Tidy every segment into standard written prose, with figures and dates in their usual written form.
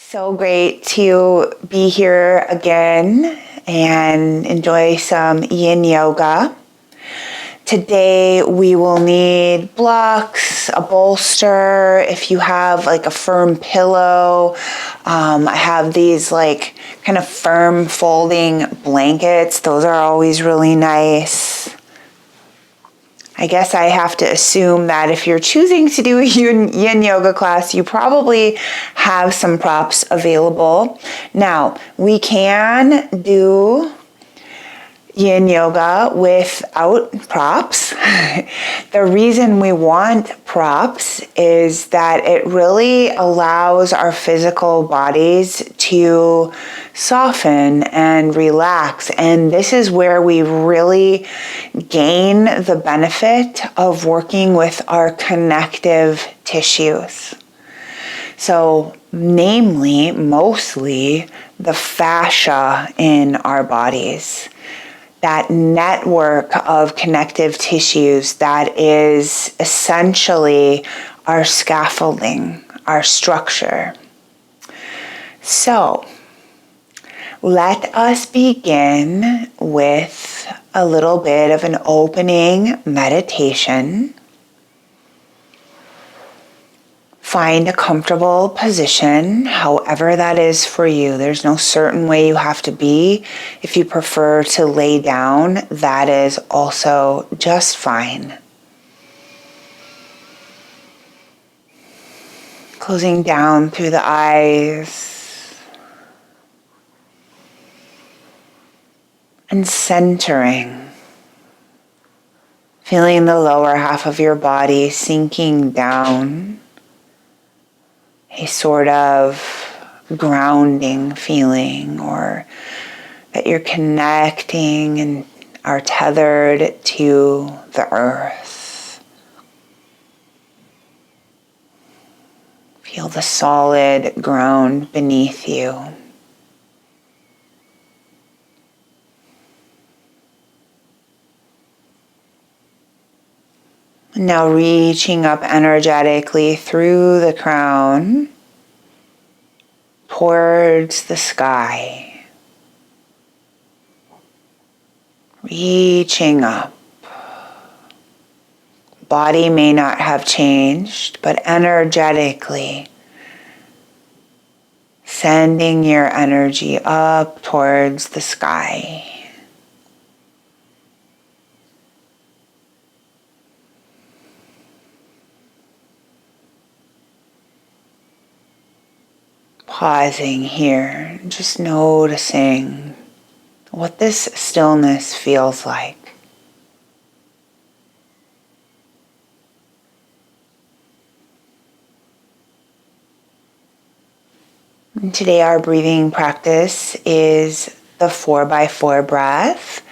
So great to be here again and enjoy some Yin Yoga. Today we will need blocks, a bolster, if you have like a firm pillow. I have these like kind of firm folding blankets. Those are always really nice. I guess I have to assume that if you're choosing to do a yin yoga class, you probably have some props available. Now, we can do yin yoga without props. The reason we want props is that it really allows our physical bodies to soften and relax. And this is where we really gain the benefit of working with our connective tissues. So, namely, mostly the fascia in our bodies. That network of connective tissues that is essentially our scaffolding, our structure. So, let us begin with a little bit of an opening meditation. Find a comfortable position, however that is for you. There's no certain way you have to be. If you prefer to lay down, that is also just fine. Closing down through the eyes and centering. Feeling the lower half of your body sinking down. A sort of grounding feeling, or that you're connecting and are tethered to the earth. Feel the solid ground beneath you. Now reaching up energetically through the crown towards the sky. Reaching up. Body may not have changed, but energetically sending your energy up towards the sky. Pausing here, just noticing what this stillness feels like. And today our breathing practice is the 4x4 breath.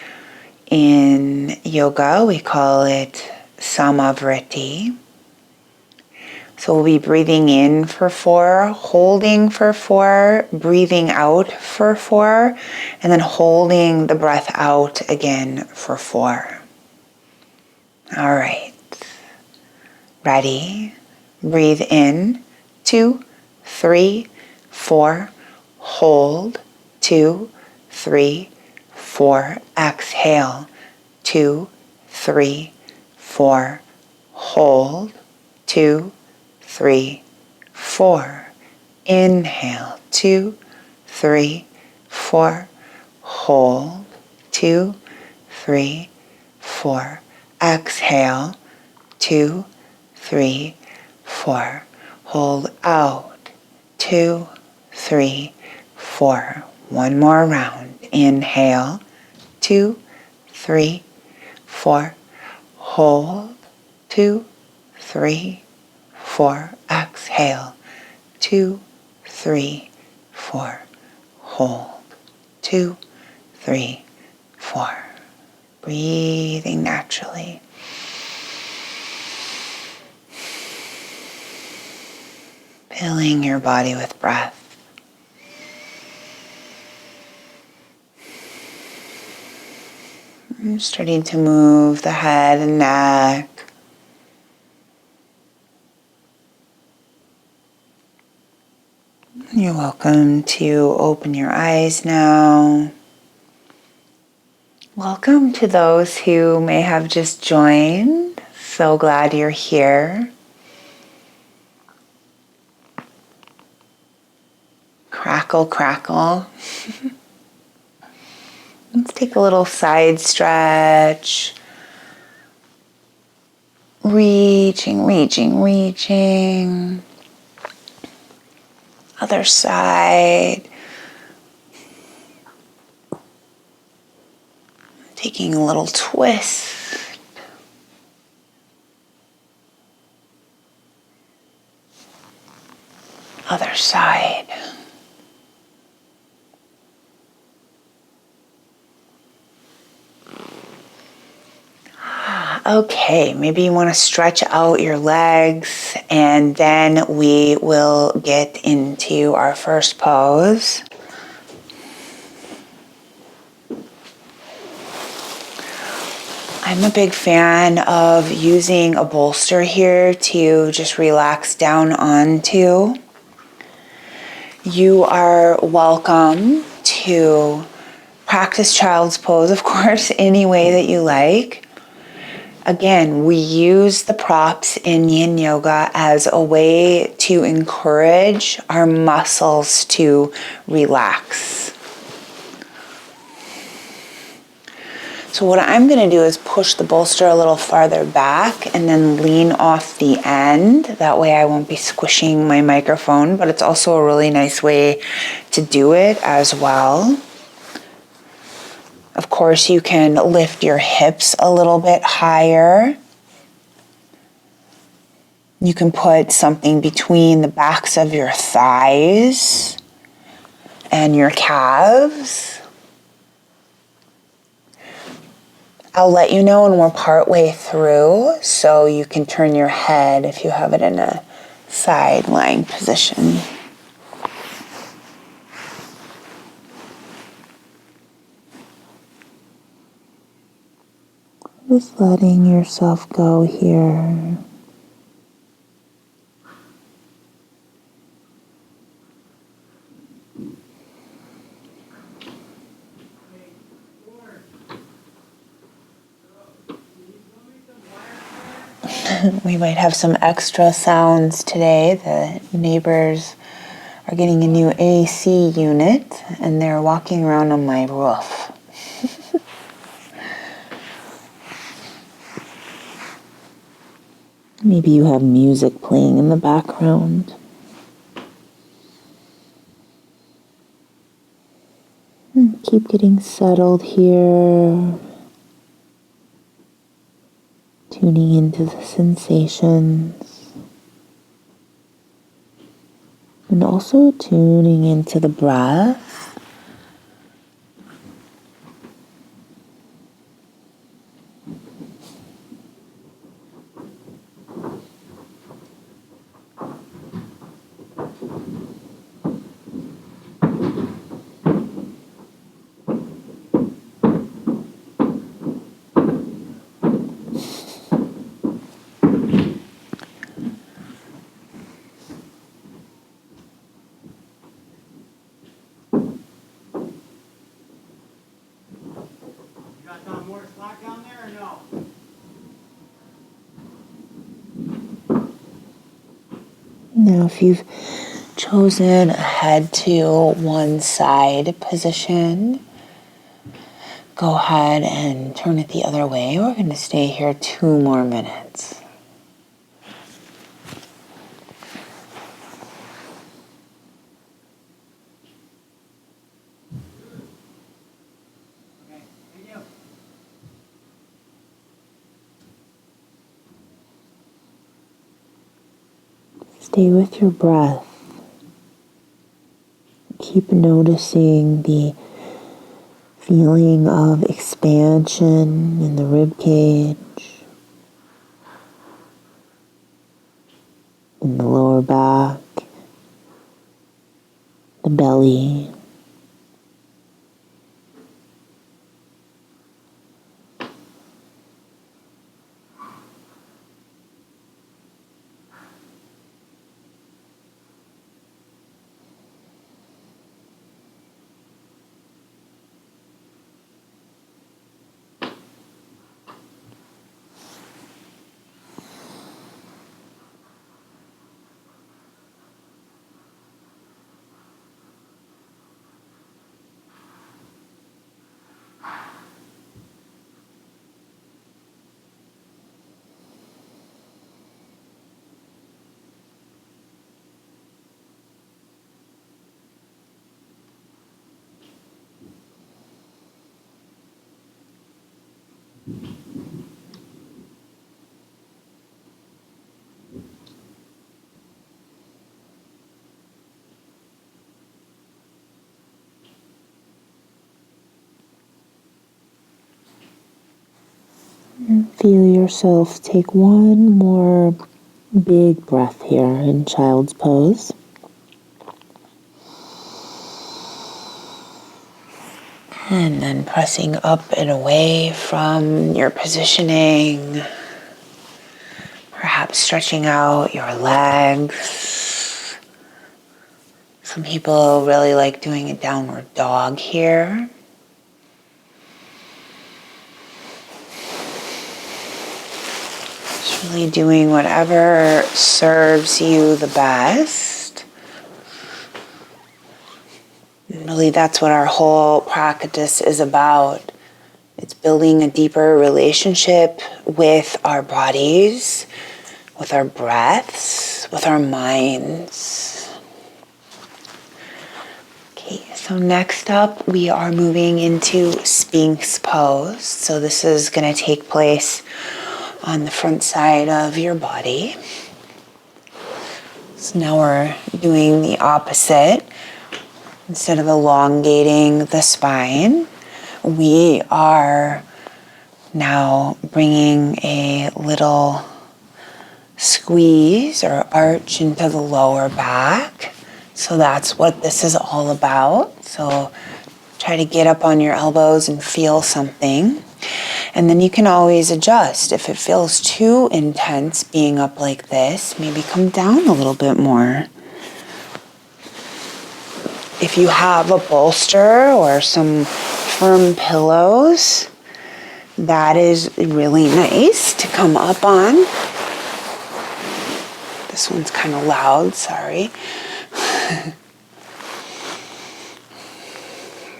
In yoga, we call it samavriti. So we'll be breathing in for 4, holding for 4, breathing out for 4, and then holding the breath out again for 4. All right. Ready? Breathe in, 2, 3, 4. Hold, 2, 3, 4. Exhale, 2, 3, 4. Hold, 2, 3, 4. Inhale, 2, 3, 4. Hold, 2, 3, 4. Exhale, 2, 3, 4. Hold out, 2, 3, 4. One more round. Inhale, 2, 3, 4. Hold, 2, 3, 4. Exhale, 2, 3, 4. Hold, 2, 3, 4. Breathing naturally. Filling your body with breath. I'm starting to move the head and neck. You're welcome to open your eyes now. Welcome to those who may have just joined. So glad you're here. Crackle, crackle. Let's take a little side stretch. Reaching, reaching, reaching. Other side. Taking a little twist. Other side. Okay, maybe you want to stretch out your legs and then we will get into our first pose. I'm a big fan of using a bolster here to just relax down onto. You are welcome to practice child's pose, of course, any way that you like. Again, we use the props in Yin Yoga as a way to encourage our muscles to relax. So what I'm going to do is push the bolster a little farther back and then lean off the end. That way I won't be squishing my microphone, but it's also a really nice way to do it as well. Of course, you can lift your hips a little bit higher. You can put something between the backs of your thighs and your calves. I'll let you know when we're partway through, so you can turn your head if you have it in a side lying position. Just letting yourself go here. We might have some extra sounds today. The neighbors are getting a new AC unit and they're walking around on my roof. Maybe you have music playing in the background. And keep getting settled here. Tuning into the sensations. And also tuning into the breath. Now, if you've chosen a head to one side position, go ahead and turn it the other way. We're going to stay here 2 more minutes. Stay with your breath. Keep noticing the feeling of expansion in the rib cage, in the lower back, the belly. Feel yourself take one more big breath here in child's pose. And then pressing up and away from your positioning, perhaps stretching out your legs. Some people really like doing a downward dog here. Just really doing whatever serves you the best. And really, that's what our whole practice is about. It's building a deeper relationship with our bodies, with our breaths, with our minds. Okay, so next up we are moving into Sphinx pose. So this is going to take place on the front side of your body. So now we're doing the opposite. Instead of elongating the spine, we are now bringing a little squeeze or arch into the lower back. So that's what this is all about. So try to get up on your elbows and feel something. And then you can always adjust. If it feels too intense being up like this, maybe come down a little bit more. If you have a bolster or some firm pillows, that is really nice to come up on. This one's kind of loud, sorry.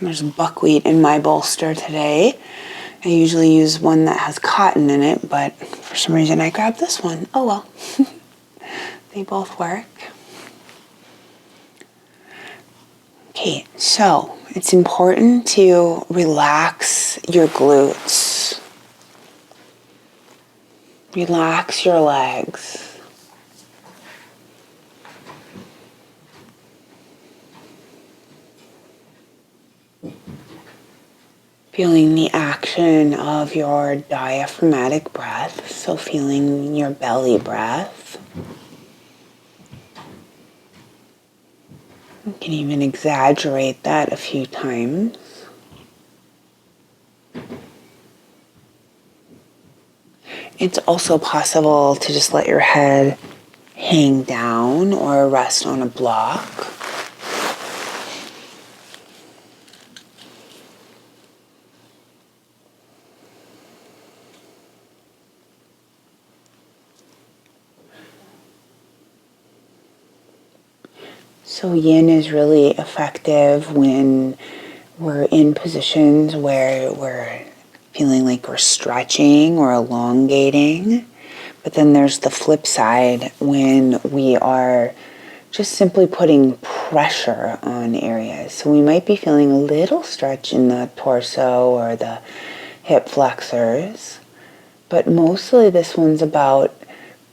There's buckwheat in my bolster today. I usually use one that has cotton in it, but for some reason I grabbed this one. Oh well. They both work. Okay, so it's important to relax your glutes. Relax your legs. Feeling the action of your diaphragmatic breath, so feeling your belly breath. You can even exaggerate that a few times. It's also possible to just let your head hang down or rest on a block. So yin is really effective when we're in positions where we're feeling like we're stretching or elongating. But then there's the flip side when we are just simply putting pressure on areas. So we might be feeling a little stretch in the torso or the hip flexors. But mostly this one's about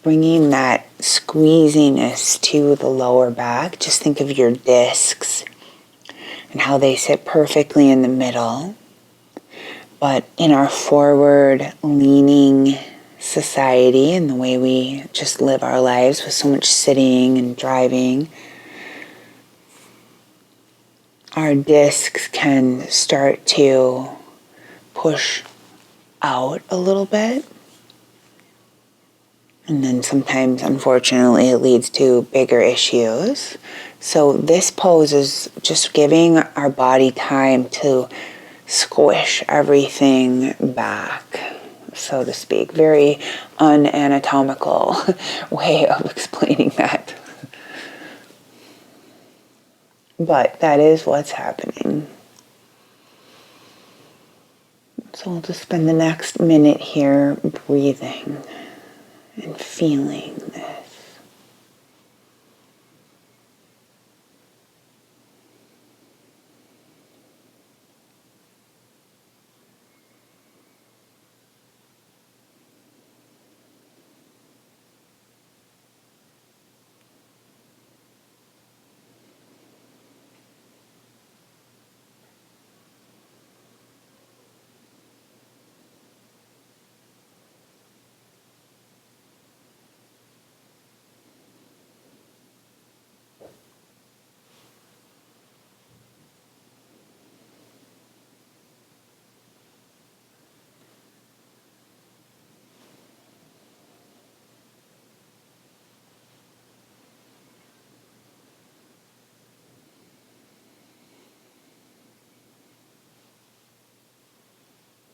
bringing that squeeziness to the lower back. Just think of your discs and how they sit perfectly in the middle. But in our forward leaning society and the way we just live our lives with so much sitting and driving, our discs can start to push out a little bit. And then sometimes, unfortunately, it leads to bigger issues. So this pose is just giving our body time to squish everything back, so to speak. Very unanatomical way of explaining that. But that is what's happening. So we'll just spend the next minute here breathing and feeling this.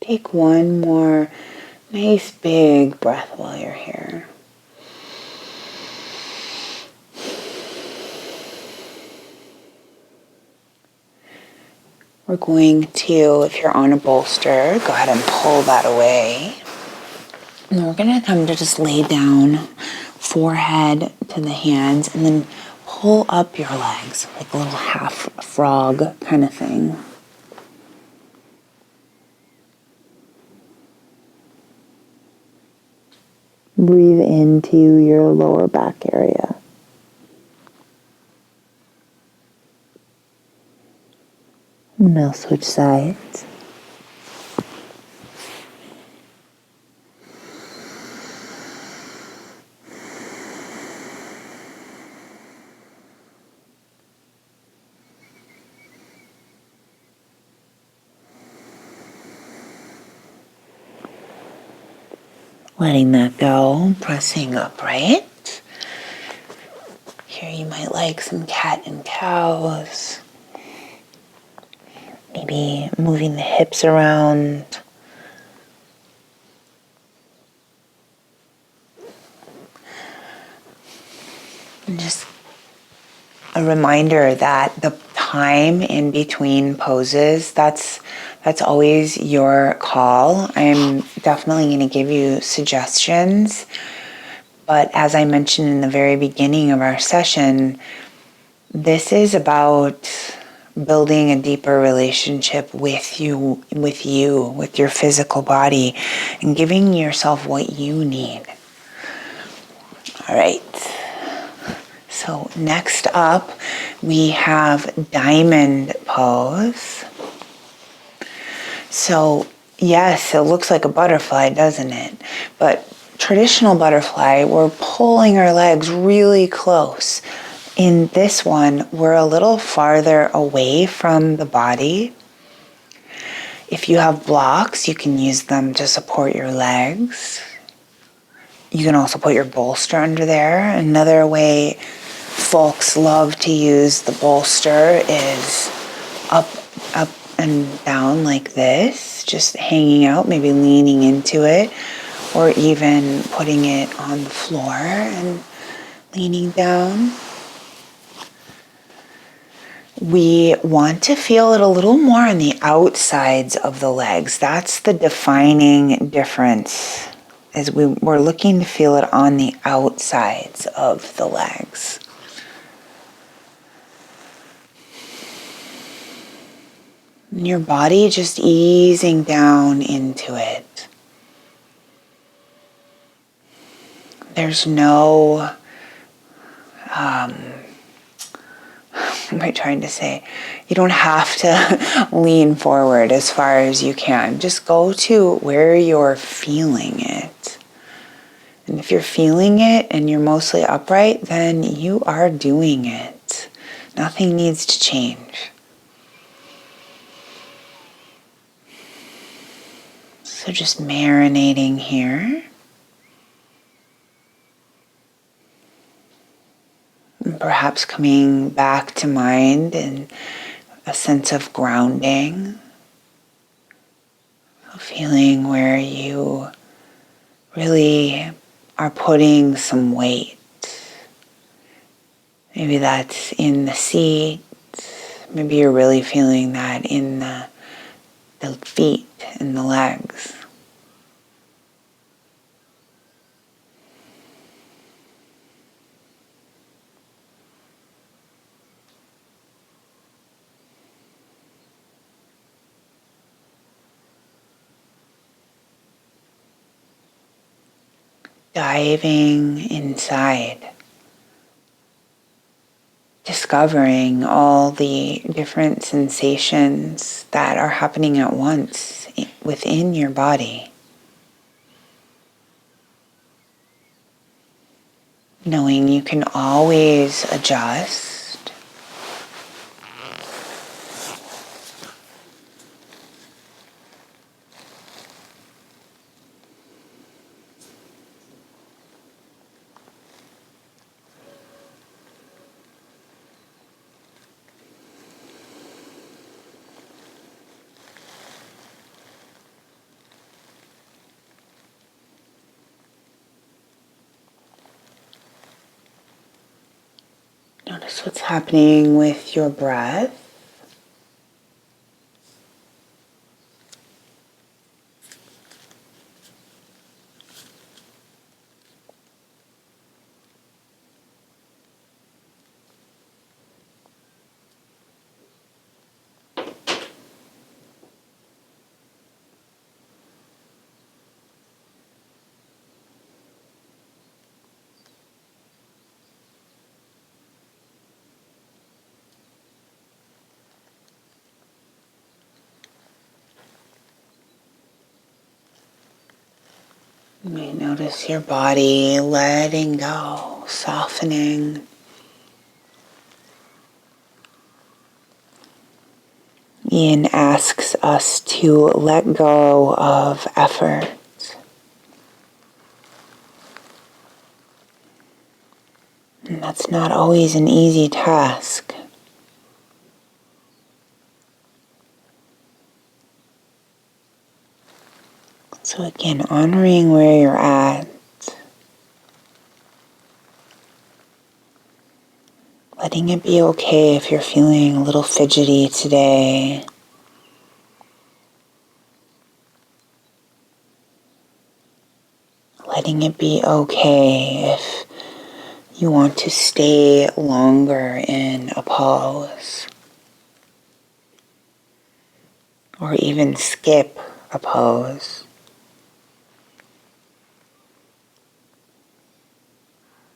take one more nice big breath while you're here. We're going to, if you're on a bolster, go ahead and pull that away. And we're going to come to just lay down, forehead to the hands, and then pull up your legs, like a little half frog kind of thing. Breathe into your lower back area. Now switch sides. Letting that go, pressing upright. Here you might like some cat and cows. Maybe moving the hips around. And just a reminder that the time in between poses, that's always your call. I'm definitely going to give you suggestions. But as I mentioned in the very beginning of our session, this is about building a deeper relationship with you, with your physical body, and giving yourself what you need. All right. So next up, we have diamond pose. So yes, it looks like a butterfly, doesn't it? But traditional butterfly, we're pulling our legs really close. In this one, we're a little farther away from the body. If you have blocks, you can use them to support your legs. You can also put your bolster under there. Another way folks love to use the bolster is up and down like this, just hanging out, maybe leaning into it, or even putting it on the floor and leaning down. We want to feel it a little more on the outsides of the legs. That's the defining difference, is we're looking to feel it on the outsides of the legs. And your body just easing down into it. There's no, what am I trying to say? You don't have to lean forward as far as you can. Just go to where you're feeling it. And if you're feeling it and you're mostly upright, then you are doing it. Nothing needs to change. So just marinating here. And perhaps coming back to mind in a sense of grounding. A feeling where you really are putting some weight. Maybe that's in the seat. Maybe you're really feeling that in the feet and the legs. Diving inside. Discovering all the different sensations that are happening at once within your body. Knowing you can always adjust. Notice what's happening with your breath. You may notice your body letting go, softening. Ian asks us to let go of effort. And that's not always an easy task. So again, honoring where you're at. Letting it be okay if you're feeling a little fidgety today. Letting it be okay if you want to stay longer in a pose. Or even skip a pose.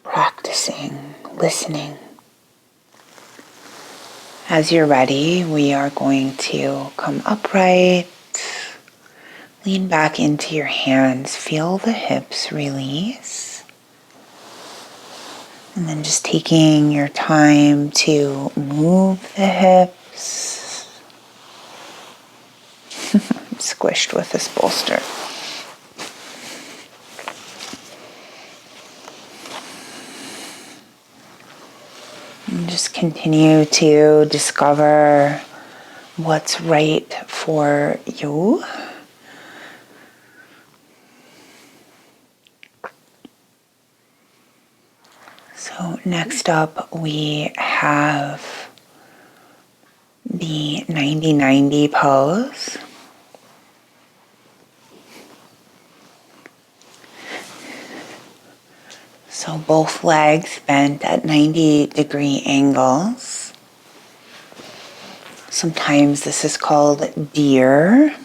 Practicing, listening. As you're ready, we are going to come upright, lean back into your hands, feel the hips release. And then just taking your time to move the hips. I'm squished with this bolster. And just continue to discover what's right for you. So next up we have the 90-90 pose. So both legs bent at 90-degree angles. Sometimes this is called deer.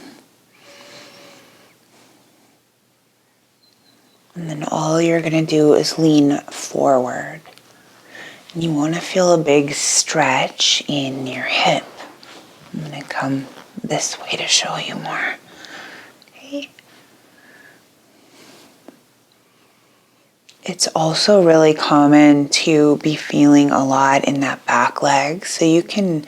And then all you're going to do is lean forward. And you want to feel a big stretch in your hip. I'm going to come this way to show you more. Okay. It's also really common to be feeling a lot in that back leg. So you can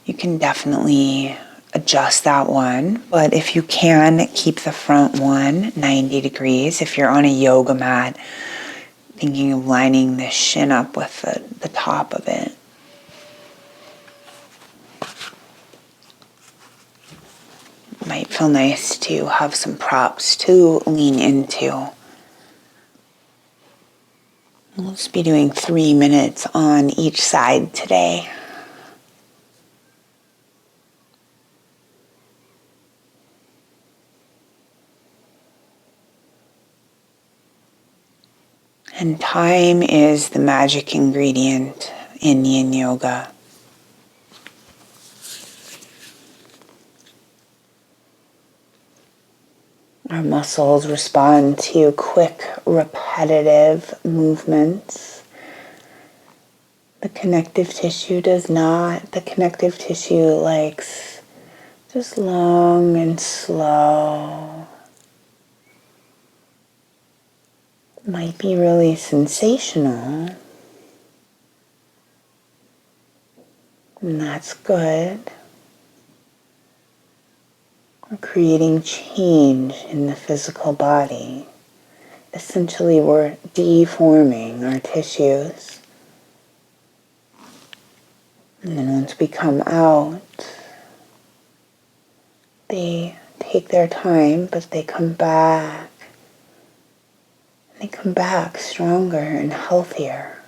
definitely adjust that one. But if you can, keep the front one 90 degrees. If you're on a yoga mat, thinking of lining the shin up with the top of it. Might feel nice to have some props to lean into. We'll just be doing 3 minutes on each side today. And time is the magic ingredient in Yin Yoga. Our muscles respond to quick, repetitive movements. The connective tissue does not. The connective tissue likes just long and slow. Might be really sensational. And that's good. We're creating change in the physical body. Essentially, we're deforming our tissues. And then once we come out, they take their time, but they come back. They come back stronger and healthier.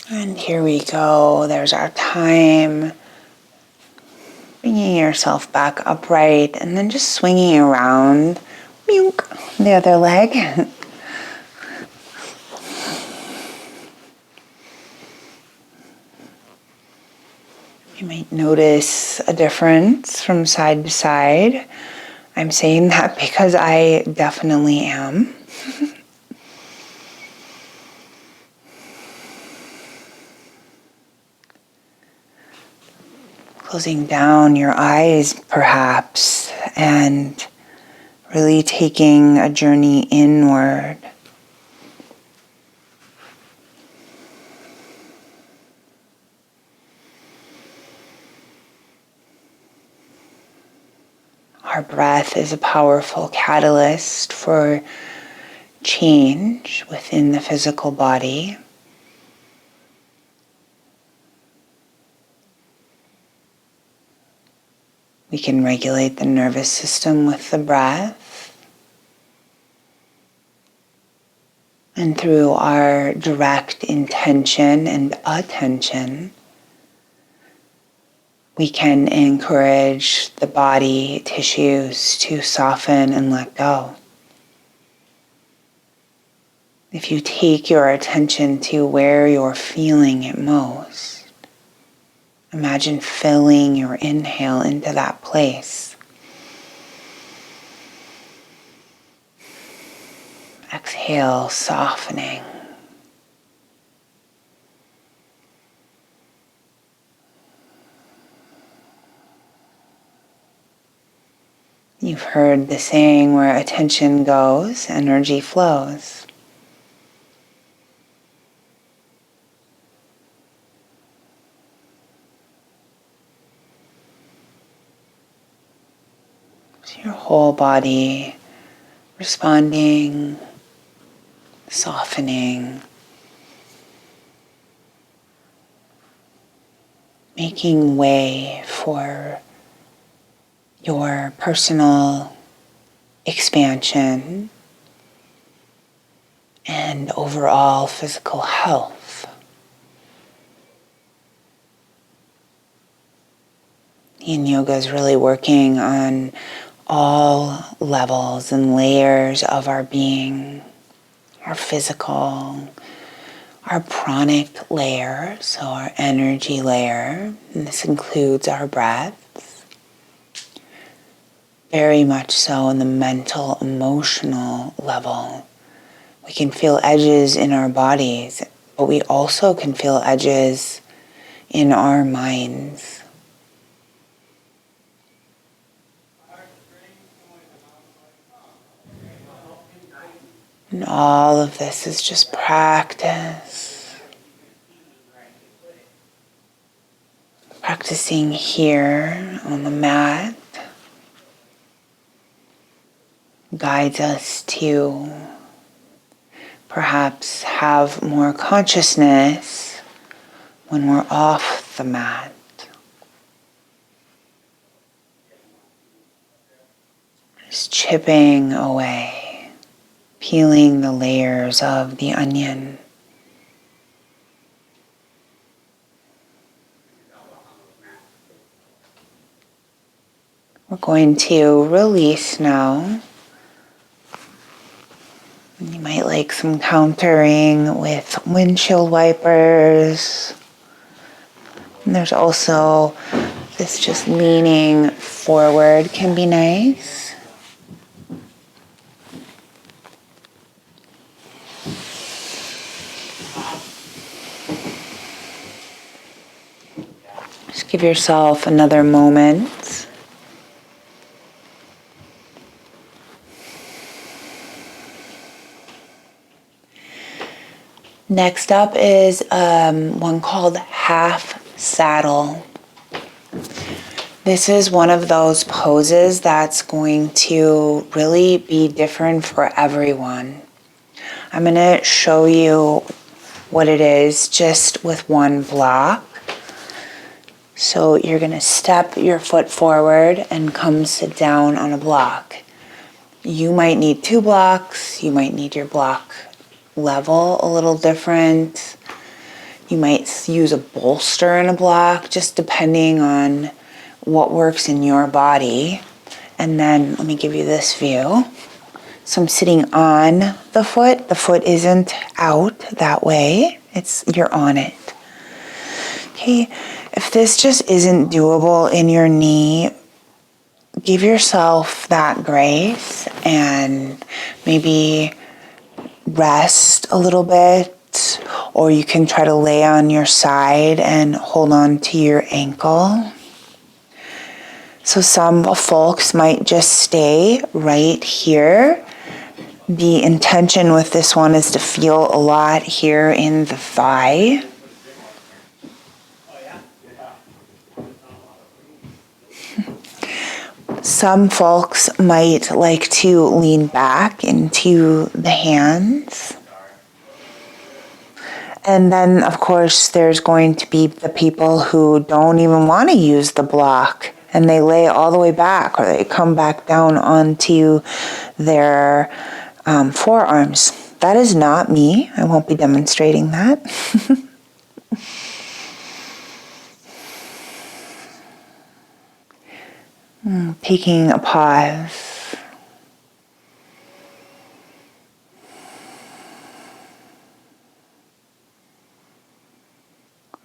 And here we go. There's our time. Bringing yourself back upright and then just swinging around. The other leg. You might notice a difference from side to side. I'm saying that because I definitely am. Closing down your eyes, perhaps, and really taking a journey inward. Our breath is a powerful catalyst for change within the physical body. We can regulate the nervous system with the breath. And through our direct intention and attention, we can encourage the body tissues to soften and let go. If you take your attention to where you're feeling it most, imagine filling your inhale into that place. Exhale, softening. You've heard the saying, where attention goes, energy flows. So your whole body responding, softening, making way for your personal expansion and overall physical health. Yin Yoga is really working on all levels and layers of our being, our physical, our pranic layer, so our energy layer, and this includes our breath. Very much so in the mental, emotional level. We can feel edges in our bodies, but we also can feel edges in our minds. And all of this is just practice. Practicing here on the mat guides us to perhaps have more consciousness when we're off the mat. Just chipping away, peeling the layers of the onion. We're going to release now. You might like some countering with windshield wipers. And there's also this just leaning forward can be nice. Just give yourself another moment. Next up is one called half saddle. This is one of those poses that's going to really be different for everyone. I'm going to show you what it is just with one block. So you're going to step your foot forward and come sit down on a block. You might need 2 blocks. You might need your block level a little different. You might use a bolster in a block, just depending on what works in your body. And then let me give you this view. So I'm sitting on the foot. The foot isn't out that way. You're on it. Okay, if this just isn't doable in your knee, give yourself that grace and maybe rest a little bit, or you can try to lay on your side and hold on to your ankle. So some folks might just stay right here. The intention with this one is to feel a lot here in the thigh. Some folks might like to lean back into the hands. And then, of course, there's going to be the people who don't even want to use the block and they lay all the way back, or they come back down onto their forearms. That is not me. I won't be demonstrating that. Taking a pause.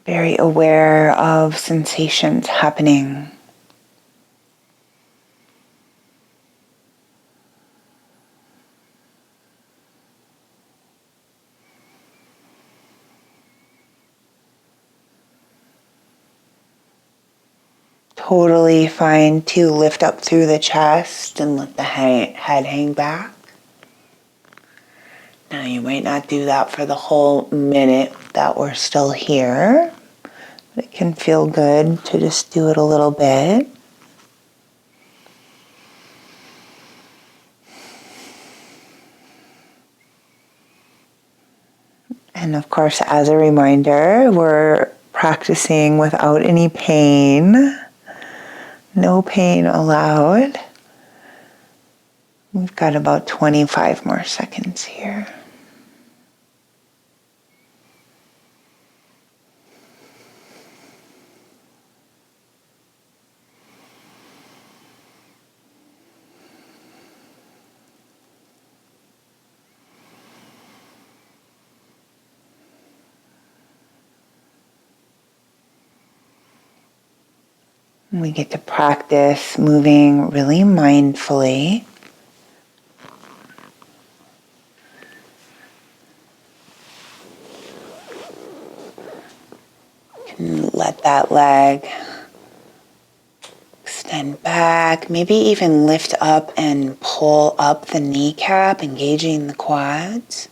Very aware of sensations happening. Totally fine to lift up through the chest and let the head hang back. Now you might not do that for the whole minute that we're still here. But it can feel good to just do it a little bit. And of course, as a reminder, we're practicing without any pain. No pain allowed. We've got about 25 more seconds here. We get to practice moving really mindfully. Let that leg extend back, maybe even lift up and pull up the kneecap, engaging the quads.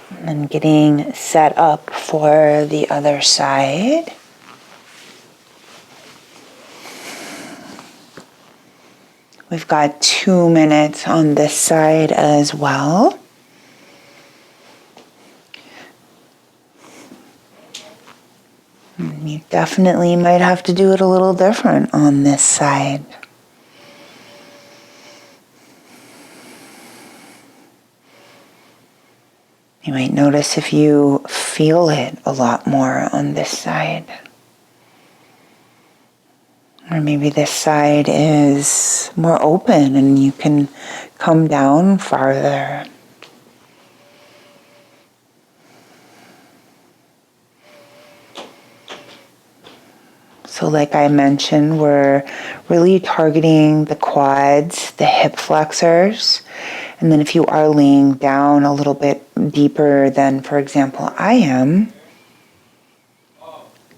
And then getting set up for the other side. We've got 2 minutes on this side as well. You definitely might have to do it a little different on this side. You might notice if you feel it a lot more on this side. Or maybe this side is more open and you can come down farther. So like I mentioned, we're really targeting the quads, the hip flexors. And then if you are laying down a little bit deeper than, for example, I am,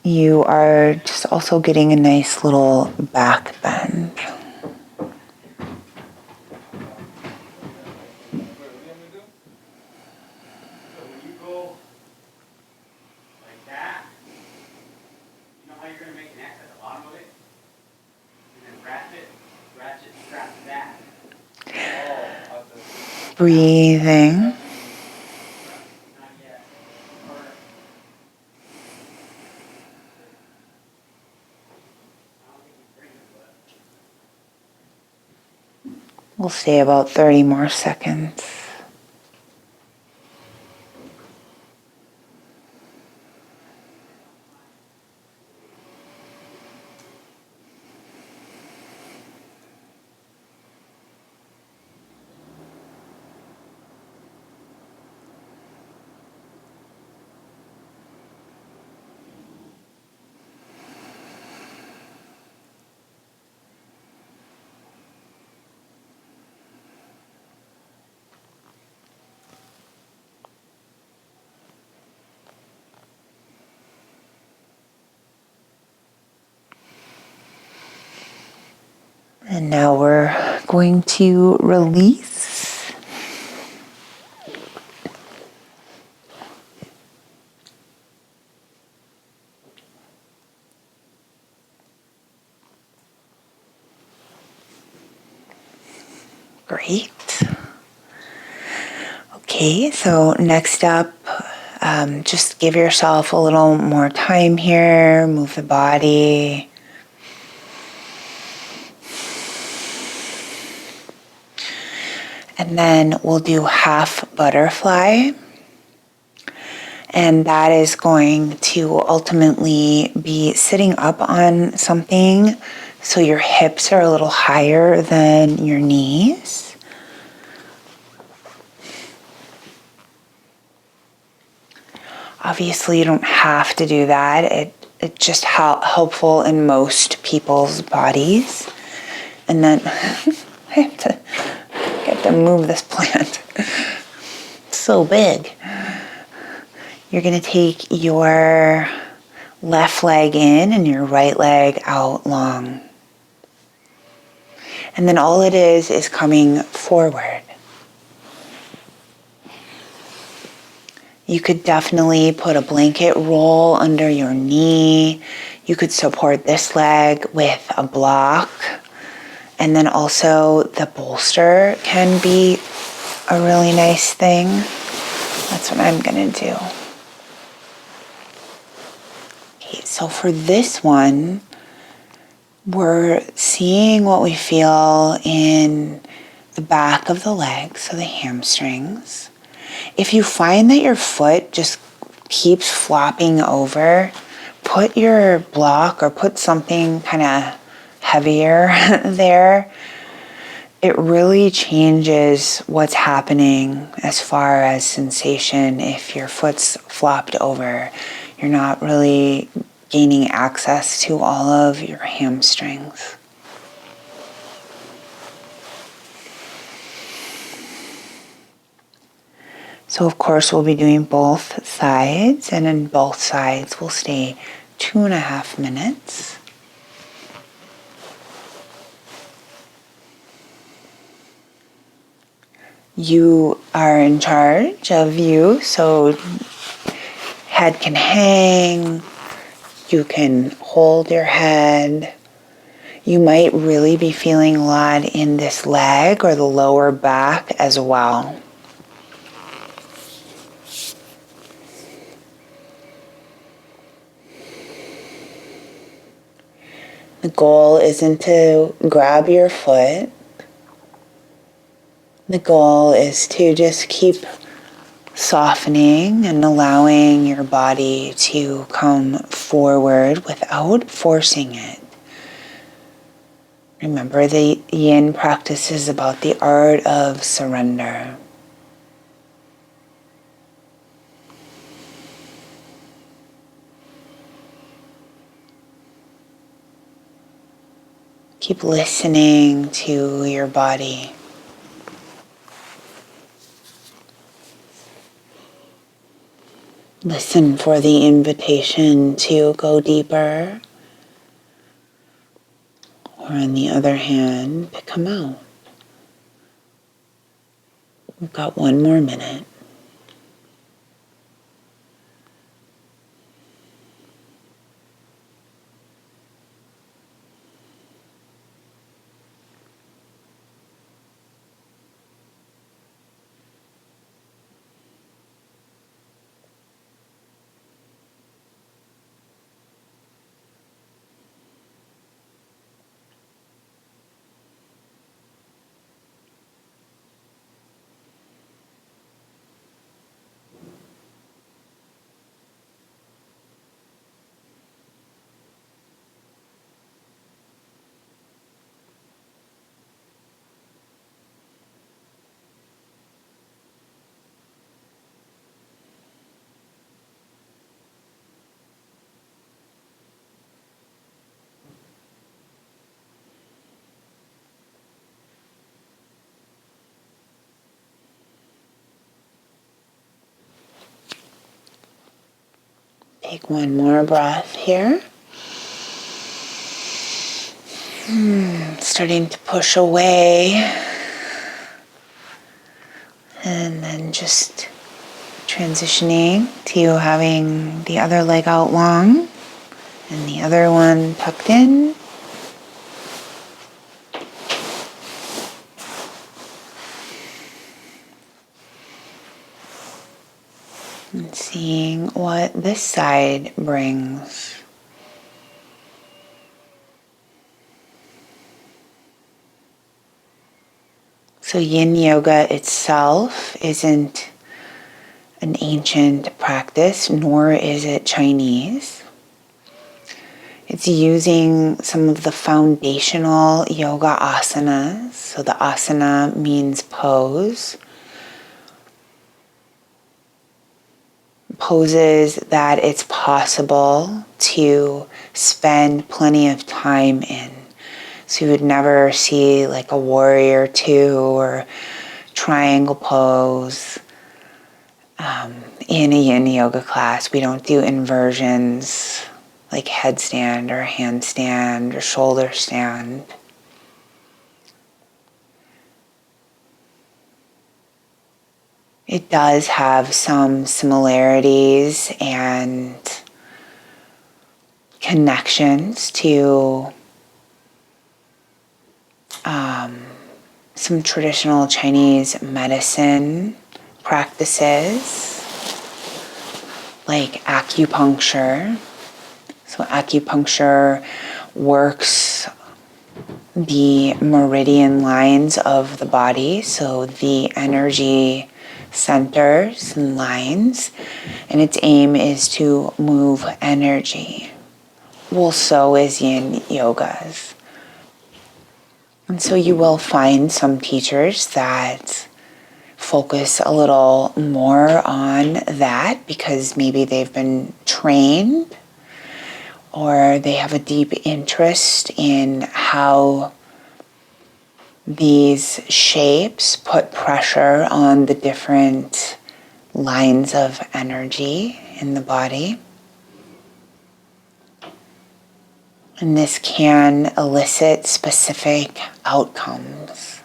you are just also getting a nice little back bend. Breathing. We'll stay about 30 more seconds. And now we're going to release. Great. Okay, so next up, just give yourself a little more time here. Move the body. And then we'll do half butterfly. And that is going to ultimately be sitting up on something so your hips are a little higher than your knees. Obviously, you don't have to do that. It's just helpful in most people's bodies. And then I have to get to move this plant. It's so big. You're going to take your left leg in and your right leg out long. And then all it is coming forward. You could definitely put a blanket roll under your knee. You could support this leg with a block. And then also the bolster can be a really nice thing. That's what I'm going to do. Okay, so for this one, we're seeing what we feel in the back of the leg, so the hamstrings. If you find that your foot just keeps flopping over, put your block or put something kind of heavier there. It really changes what's happening as far as sensation. If your foot's flopped over, you're not really gaining access to all of your hamstrings. So of course we'll be doing both sides, and in both sides we'll stay 2.5 minutes. You are in charge of you, so head can hang, you can hold your head. You might really be feeling a lot in this leg or the lower back as well. The goal isn't to grab your foot. The goal is to just keep softening and allowing your body to come forward without forcing it. Remember, the yin practice is about the art of surrender. Keep listening to your body. Listen for the invitation to go deeper, or on the other hand, to come out. We've got 1 more minute. Take 1 more breath here. Starting to push away. And then just transitioning to having the other leg out long and the other one tucked in. And seeing what this side brings. So Yin Yoga itself isn't an ancient practice, nor is it Chinese. It's using some of the foundational yoga asanas. So the asana means pose. Poses that it's possible to spend plenty of time in. So you would never see like a warrior two or triangle pose in a yin yoga class. We don't do inversions like headstand or handstand or shoulder stand. It does have some similarities and connections to some traditional Chinese medicine practices like acupuncture. So acupuncture works the meridian lines of the body, so the energy centers and lines, and its aim is to move energy. Well, so is yin yogas. And so you will find some teachers that focus a little more on that because maybe they've been trained or they have a deep interest in how these shapes put pressure on the different lines of energy in the body. And this can elicit specific outcomes.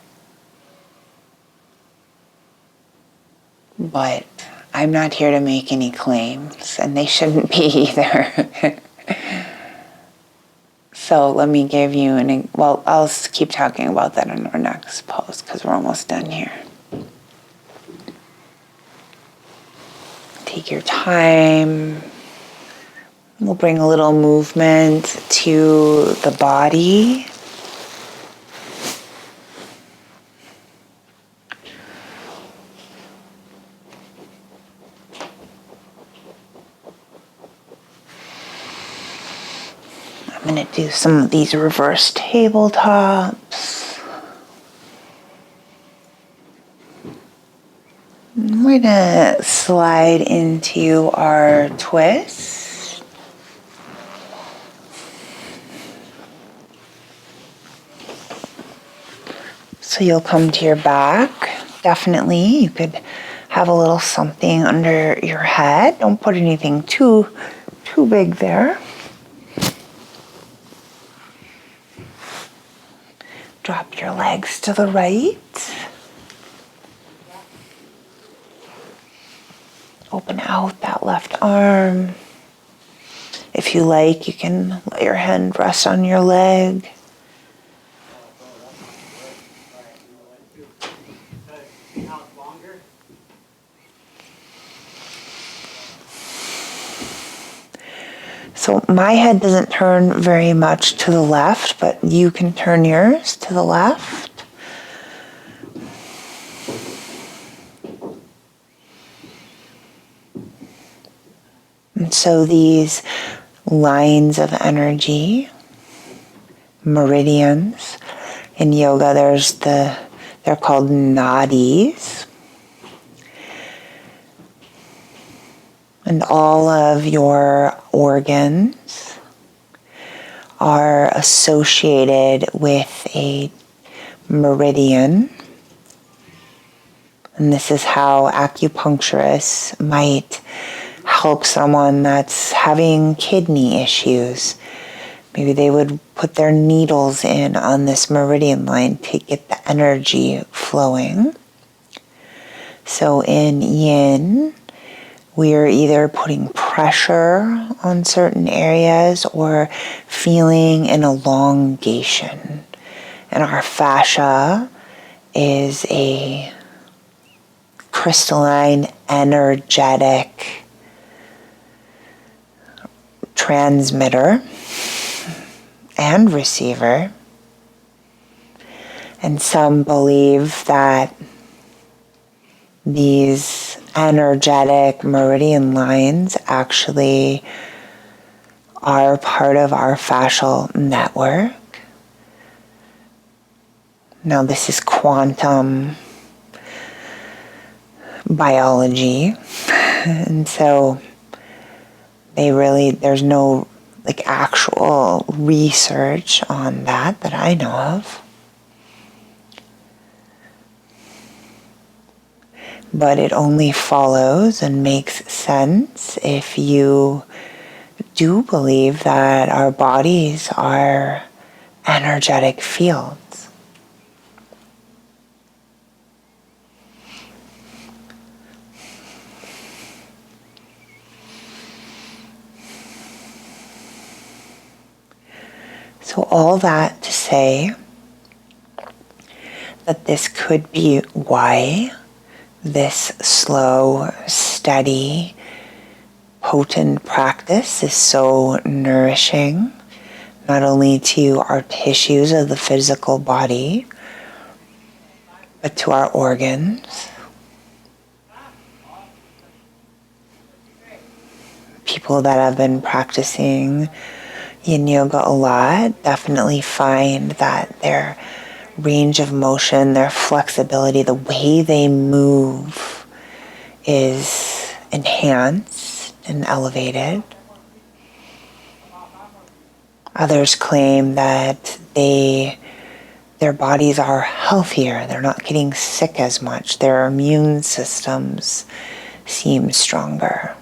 But I'm not here to make any claims, and they shouldn't be either. So let me give you I'll keep talking about that in our next pose because we're almost done here. Take your time. We'll bring a little movement to the body. I'm going to do some of these reverse tabletops. We're going to slide into our twist. So you'll come to your back. Definitely, you could have a little something under your head. Don't put anything too big there. Drop your legs to the right. Open out that left arm. If you like, you can let your hand rest on your leg. So my head doesn't turn very much to the left, but you can turn yours to the left. And so these lines of energy, meridians, in yoga they're called nadis. And all of your organs are associated with a meridian. And this is how acupuncturists might help someone that's having kidney issues. Maybe they would put their needles in on this meridian line to get the energy flowing. So in yin, we are either putting pressure on certain areas or feeling an elongation. And our fascia is a crystalline, energetic transmitter and receiver. And some believe that these energetic meridian lines actually are part of our fascial network. Now, this is quantum biology, and so there's no actual research on that I know of. But it only follows and makes sense if you do believe that our bodies are energetic fields. So all that to say that this could be why this slow, steady, potent practice is so nourishing, not only to our tissues of the physical body, but to our organs. People that have been practicing yin yoga a lot definitely find that their range of motion, their flexibility, the way they move is enhanced and elevated. Others claim that their bodies are healthier, they're not getting sick as much, their immune systems seem stronger.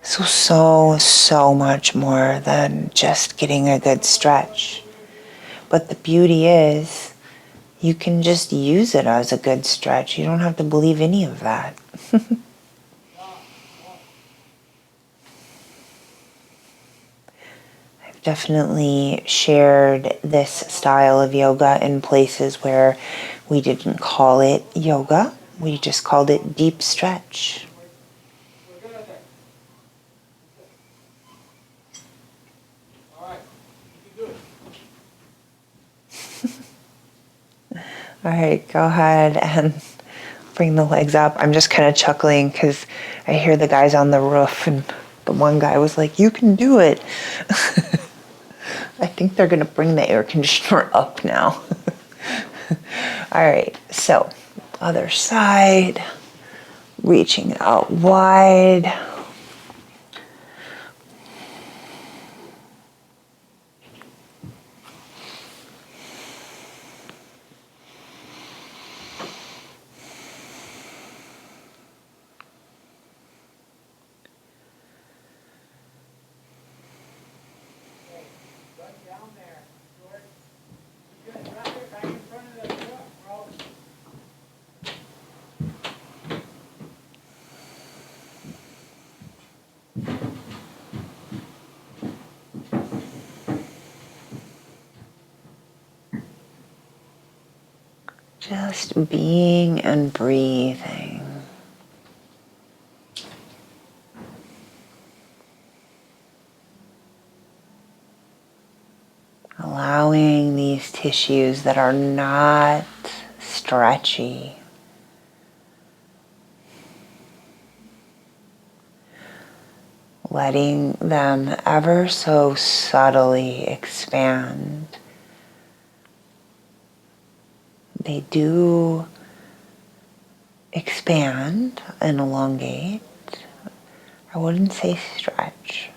So much more than just getting a good stretch. But the beauty is, you can just use it as a good stretch. You don't have to believe any of that. I've definitely shared this style of yoga in places where we didn't call it yoga. We just called it deep stretch. All right, go ahead and bring the legs up. I'm just kind of chuckling because I hear the guys on the roof, and the one guy was like, "You can do it." I think they're going to bring the air conditioner up now. All right, so other side, reaching out wide. Just being and breathing. Allowing these tissues that are not stretchy, letting them ever so subtly expand. They do expand and elongate. I wouldn't say stretch.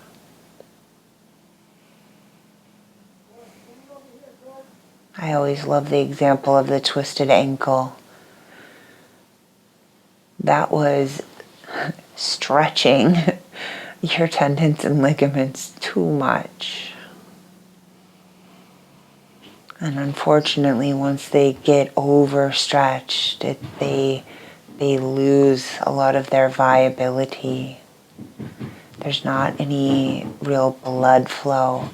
I always love the example of the twisted ankle. That was stretching your tendons and ligaments too much. And unfortunately, once they get overstretched, they lose a lot of their viability. There's not any real blood flow.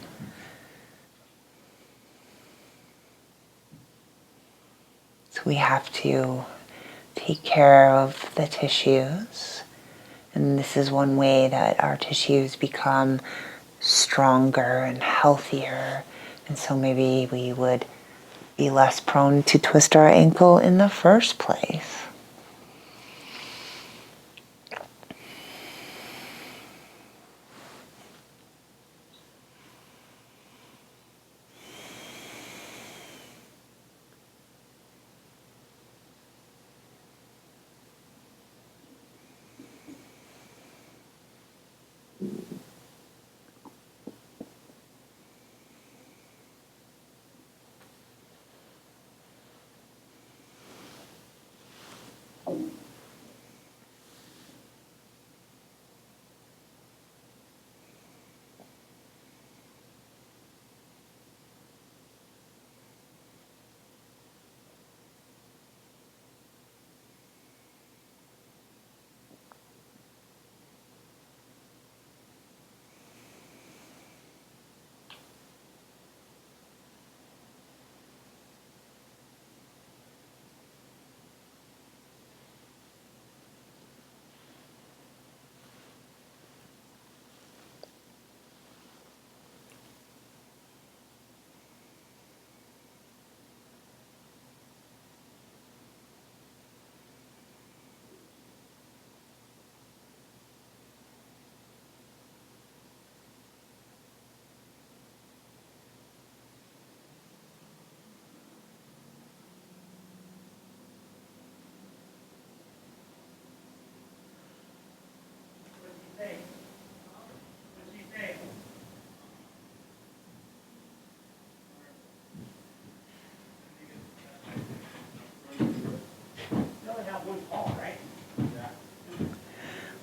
So we have to take care of the tissues. And this is one way that our tissues become stronger and healthier. And so maybe we would be less prone to twist our ankle in the first place.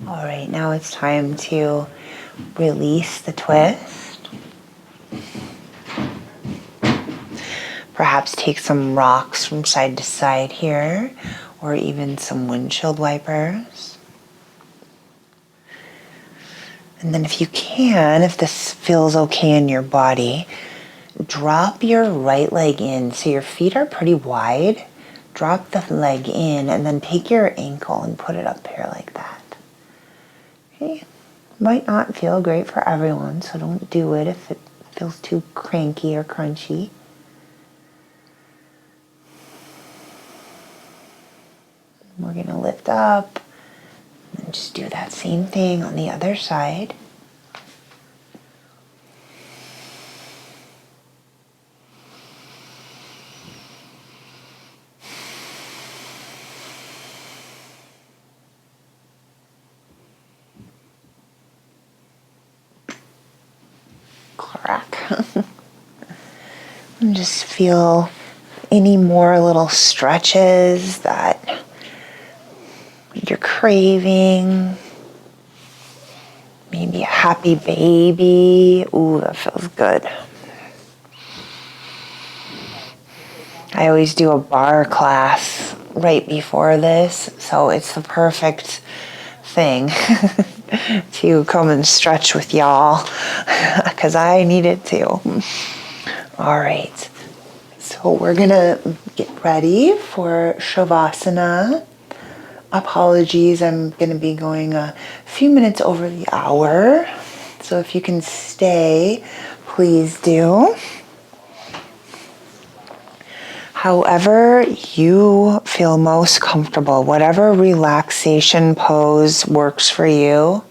All right, now it's time to release the twist. Perhaps take some rocks from side to side here, or even some windshield wipers. And then if you can, if this feels okay in your body, drop your right leg in. So your feet are pretty wide. Drop the leg in and then take your ankle and put it up here like that. Okay. Might not feel great for everyone, so don't do it if it feels too cranky or crunchy. We're going to lift up and just do that same thing on the other side. Crack. And just feel any more little stretches that you're craving. Maybe a happy baby. Ooh, that feels good. I always do a bar class right before this, so it's the perfect thing to come and stretch with y'all, because I need it too. All right, so we're gonna get ready for Shavasana. Apologies, I'm gonna be going a few minutes over the hour, so if you can stay, please do. However you feel most comfortable, whatever relaxation pose works for you.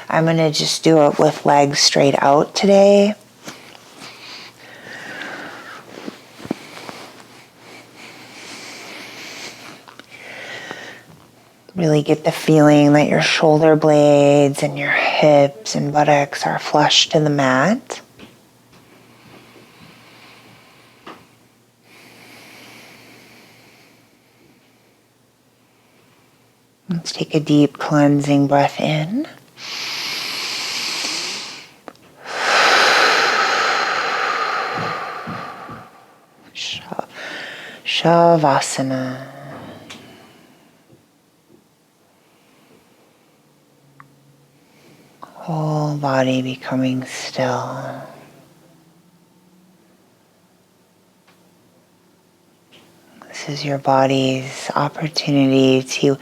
I'm going to just do it with legs straight out today. Really get the feeling that your shoulder blades and your hips and buttocks are flush to the mat. Let's take a deep cleansing breath in. Shavasana. Whole body becoming still. This is your body's opportunity to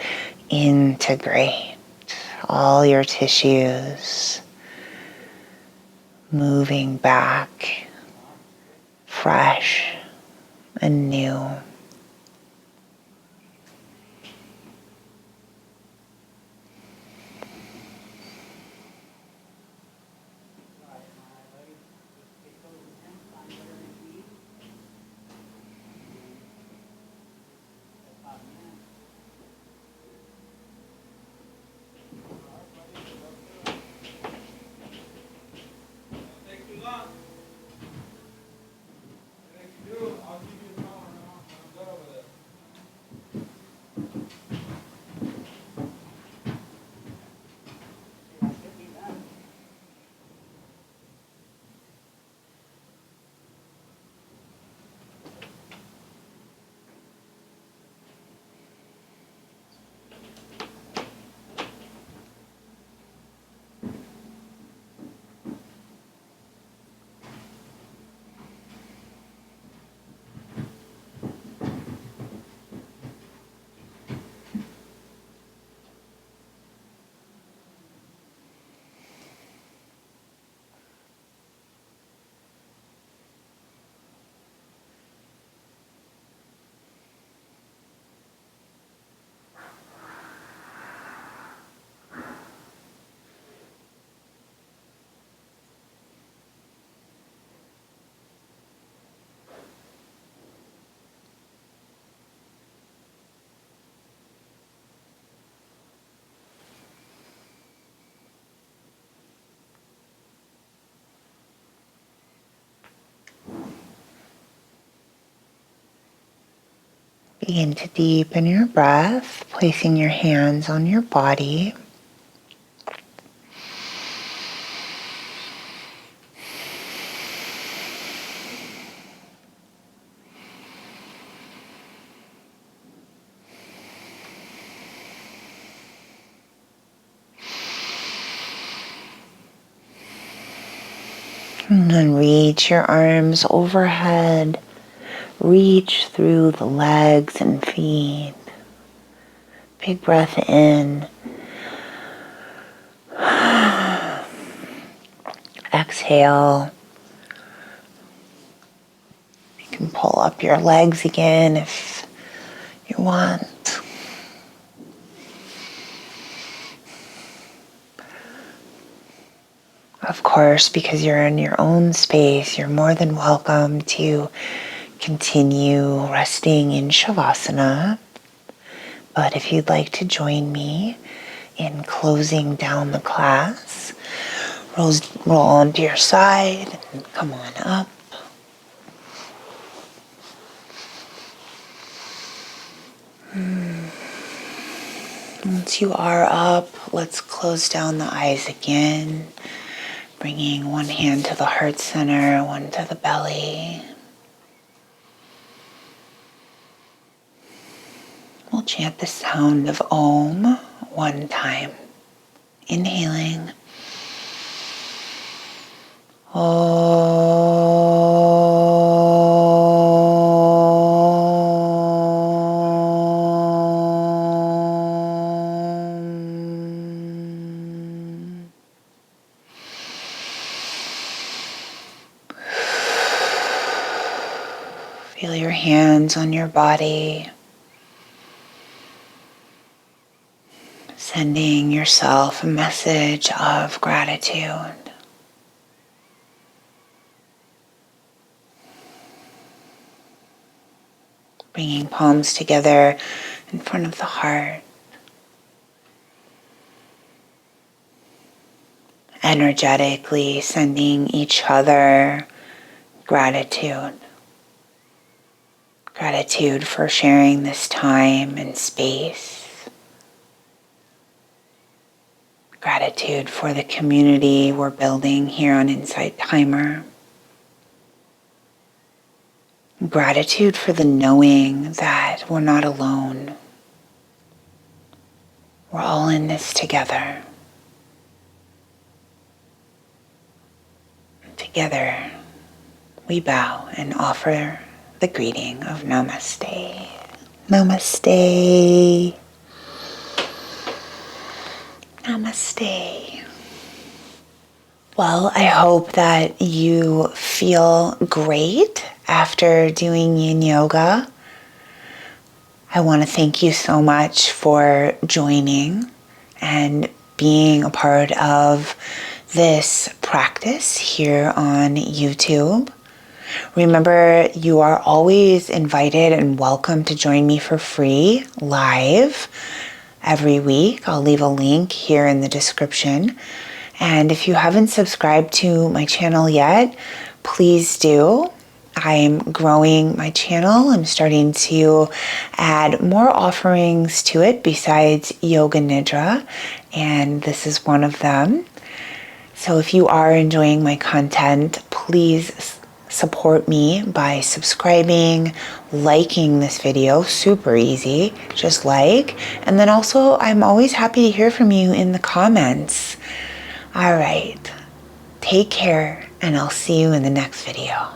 integrate all your tissues, moving back, fresh and new. Begin to deepen your breath, placing your hands on your body. And then reach your arms overhead. Reach through the legs and feet. Big breath in. Exhale. You can pull up your legs again if you want. Of course, because you're in your own space, you're more than welcome to continue resting in Shavasana. But if you'd like to join me in closing down the class, roll onto your side and come on up. Once you are up, let's close down the eyes again, bringing one hand to the heart center, one to the belly. We'll chant the sound of Om one time. Inhaling. Om. Feel your hands on your body. Sending yourself a message of gratitude. Bringing palms together in front of the heart. Energetically sending each other gratitude. Gratitude for sharing this time and space. Gratitude for the community we're building here on Insight Timer. Gratitude for the knowing that we're not alone. We're all in this together. Together, we bow and offer the greeting of Namaste. Namaste. Namaste. Well, I hope that you feel great after doing Yin Yoga. I want to thank you so much for joining and being a part of this practice here on YouTube. Remember, you are always invited and welcome to join me for free live every week. I'll leave a link here in the description. And if you haven't subscribed to my channel yet, please do. I'm growing my channel. I'm starting to add more offerings to it besides Yoga Nidra, and this is one of them. So if you are enjoying my content, please support me by subscribing, liking this video, super easy, just like. And then also, I'm always happy to hear from you in the comments. All right, take care, and I'll see you in the next video.